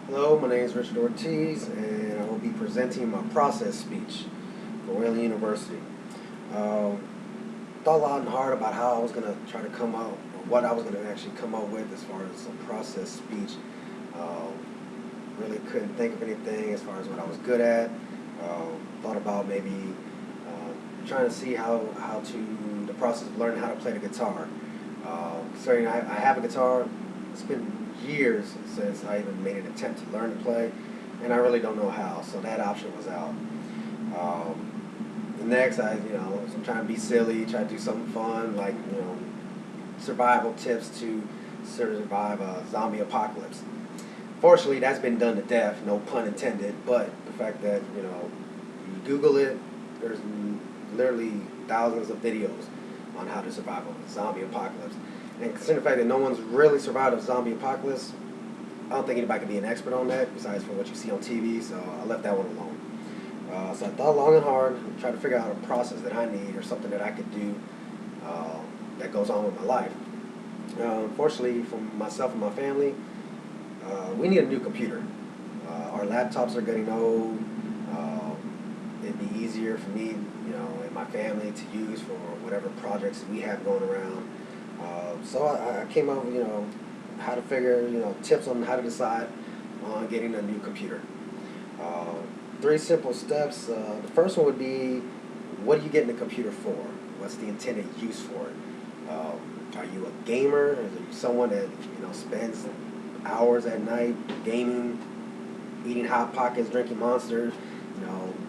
Hello, my name is Richard Ortiz, and I will be presenting my process speech for Wayland University. Thought long and hard about how I was going to try to come out, or what I was going to actually come up with as far as a process speech. Really couldn't think of anything as far as what I was good at. Thought about maybe trying to see how to the process of learning how to play the guitar. Considering I have a guitar, it's been years since I even made an attempt to learn to play, and I really don't know how. So that option was out. Next, I'm trying to be silly, try to do something fun, like survival tips to survive a zombie apocalypse. Fortunately, that's been done to death, no pun intended. But the fact that you Google it, there's literally thousands of videos on how to survive a zombie apocalypse. And considering the fact that no one's really survived a zombie apocalypse, I don't think anybody can be an expert on that, besides from what you see on TV, so I left that one alone. So I thought long and hard, tried to figure out a process that I need, or something that I could do that goes on with my life. Unfortunately, for myself and my family, we need a new computer. Our laptops are getting old. It'd be easier for me, and my family to use for whatever projects we have going around. So I came up with, how to figure, tips on how to decide on getting a new computer. 3 simple steps. The first one would be, what are you getting the computer for? What's the intended use for it? Are you a gamer? Are you someone that spends hours at night gaming, eating Hot Pockets, drinking Monsters,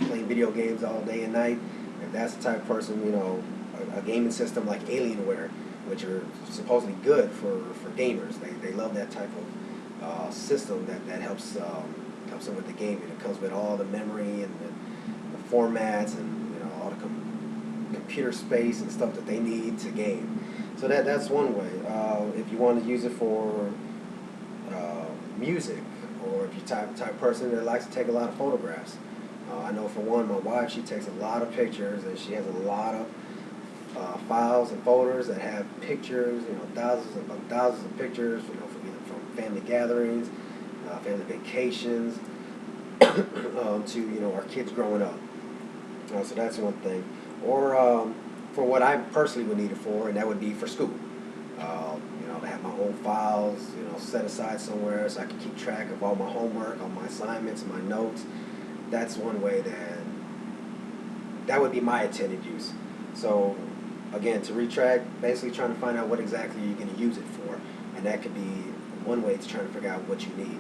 playing video games all day and night? If that's the type of person, a gaming system like Alienware, which are supposedly good for gamers. They love that type of system that helps them with the gaming. It comes with all the memory and the formats and all the computer space and stuff that they need to game. So that's one way. If you want to use it for music, or if you're type person that likes to take a lot of photographs. I know for one, my wife, she takes a lot of pictures, and she has a lot of files and folders that have pictures, thousands of pictures, from family gatherings, family vacations, to our kids growing up. So that's one thing. Or for what I personally would need it for, and that would be for school. To have my own files, set aside somewhere so I can keep track of all my homework, all my assignments, my notes. That's one way that would be my intended use. So again, to retract, basically trying to find out what exactly you're going to use it for, and that could be one way to try to figure out what you need.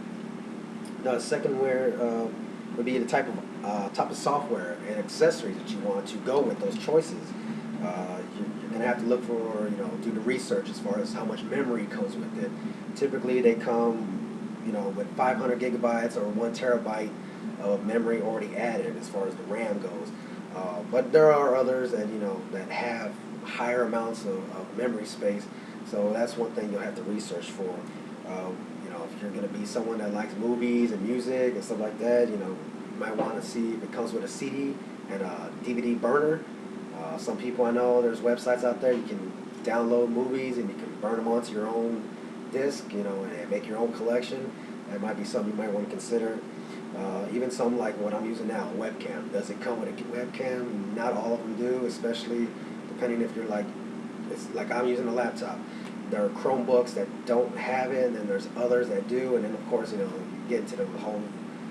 Now, the second way would be the type of software and accessories that you want to go with those choices. You're going to have to look for, do the research as far as how much memory comes with it. Typically, they come, with 500 gigabytes or 1 terabyte of memory already added as far as the RAM goes. But there are others that that have higher amounts of memory space. So that's one thing you'll have to research for. If you're going to be someone that likes movies and music and stuff like that, you might want to see if it comes with a CD and a DVD burner. Some people I know, there's websites out there you can download movies and you can burn them onto your own disc, and make your own collection. That might be something you might want to consider. Even some like what I'm using now, a webcam. Does it come with a webcam? Not all of them do, especially depending if you're it's like I'm using a laptop. There are Chromebooks that don't have it, and then there's others that do, and then of course, you get into the whole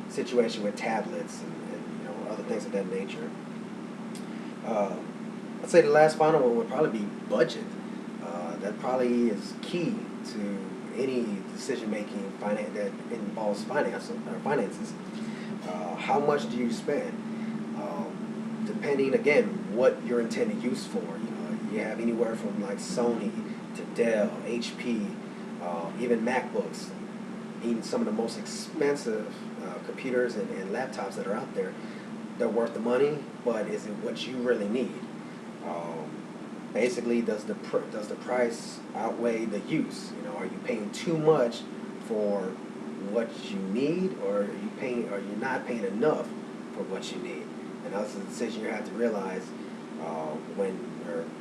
situation with tablets and other things of that nature. I'd say the last final one would probably be budget. That probably is key to any decision making that involves finances. How much do you spend? Depending again what your intended use for. You have anywhere from like Sony to Dell, HP, even MacBooks, even some of the most expensive computers and laptops that are out there. They're worth the money, but is it what you really need? Basically, does the price outweigh the use? Are you paying too much for what you need, or are you not paying enough for what you need? And that's a decision you have to realize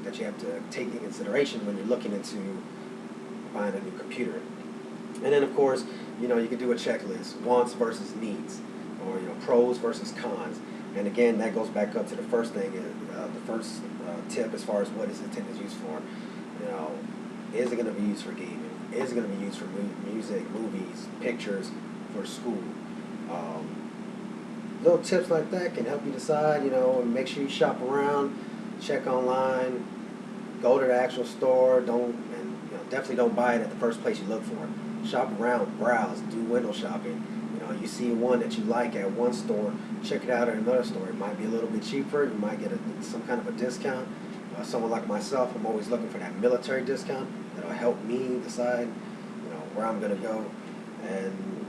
that you have to take into consideration when you're looking into buying a new computer. And then, of course, you can do a checklist, wants versus needs, or pros versus cons. And again, that goes back up to the first thing, the first tip as far as what is intended use for. Is it going to be used for gaming? Is it going to be used for music, movies, pictures, for school? Little tips like that can help you decide. And make sure you shop around, check online, go to the actual store. Definitely don't buy it at the first place you look for it. Shop around, browse, do window shopping. You see one that you like at one store, check it out at another store. It might be a little bit cheaper. You might get some kind of a discount. Someone like myself, I'm always looking for that military discount that'll help me decide, where I'm gonna go. And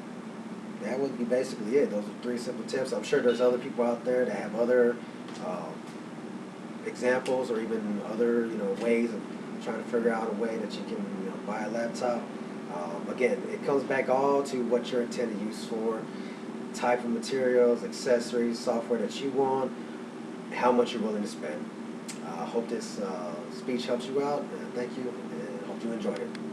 that would be basically it. Those are 3 simple tips. I'm sure there's other people out there that have other examples or even other ways of trying to figure out a way that you can buy a laptop. Again, it comes back all to what your intended use for, type of materials, accessories, software that you want, how much you're willing to spend. I hope this speech helps you out, and thank you, and hope you enjoyed it.